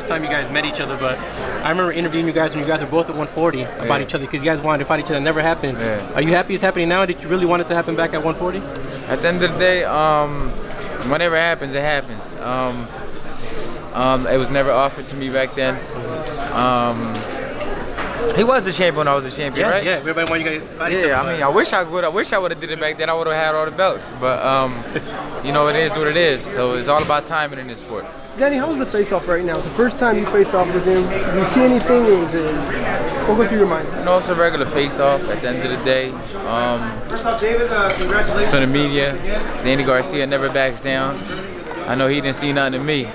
first time you guys met each other, but I remember interviewing you guys when you guys were both at 140 about each other because you guys wanted to fight each other. It never happened. Yeah. Are you happy it's happening now? Did you really want it to happen back at 140? At the end of the day, whenever it happens, it happens. It was never offered to me back then. He was the champion when I was the champion, right? Yeah, everybody wanted you guys to fight each other. I mean, I wish I would have did it back then. I would have had all the belts. But you know, it is what it is. So it's all about timing in this sport. Danny, how was the face-off right now? It's the first time you faced off with him. Did you see anything? What goes through your mind? No, it's a regular face-off at the end of the day. First off, David, congratulations. It's for the media. Danny Garcia never backs down. I know he didn't see nothing in me.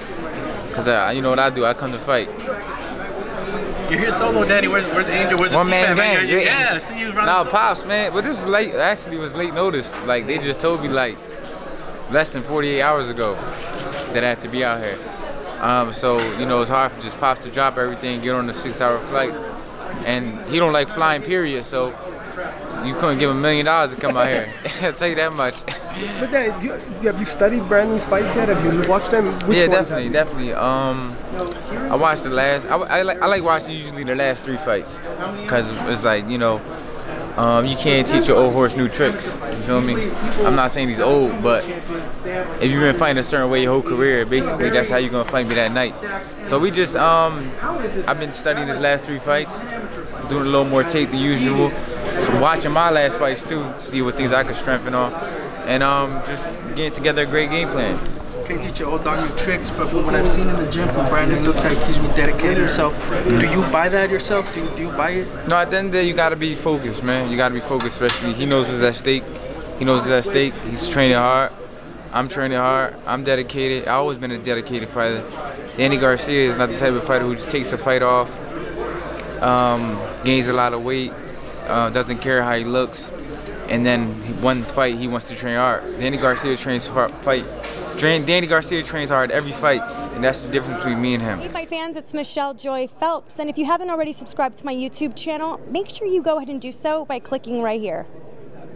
Because you know what I do, I come to fight. You're here solo, Danny. Where's Angel? Where's the team at, man? Yeah, see you around. No, Pops, man. But this is late. Actually, it was late notice. Like, they just told me, like, less than 48 hours ago that I had to be out here. So, you know, it's hard for just Pops to drop everything, get on a 6-hour flight. And he don't like flying, period. So you couldn't give him $1 million to come out here. I'll tell you that much. But then, have you studied Brandon's fights yet? Have you watched them? Yeah, definitely. I watched the last. I like watching usually the last 3 fights, because it's like, you know, you can't teach your old horse new tricks. You feel me? I'm not saying he's old, but if you've been fighting a certain way your whole career, basically that's how you're gonna fight me that night. So we just I've been studying his last 3 fights, doing a little more tape than usual, from watching my last fights too, to see what things I could strengthen on, and just getting together a great game plan. Can't teach your old dog new tricks, but from what I've seen in the gym from Brandon, it looks like he's rededicated himself. Do you buy that yourself? Do you buy it? No, at the end of the day, you gotta be focused, man. You gotta be focused, especially he knows what's at stake. He knows what's at stake. He's training hard. I'm training hard. I'm dedicated. I've always been a dedicated fighter. Danny Garcia is not the type of fighter who just takes a fight off, gains a lot of weight, doesn't care how he looks, and then one fight he wants to train hard. Danny Garcia trains hard. Danny Garcia trains hard every fight, and that's the difference between me and him. Hey fight fans, it's Michelle Joy Phelps, and if you haven't already subscribed to my YouTube channel, make sure you go ahead and do so by clicking right here.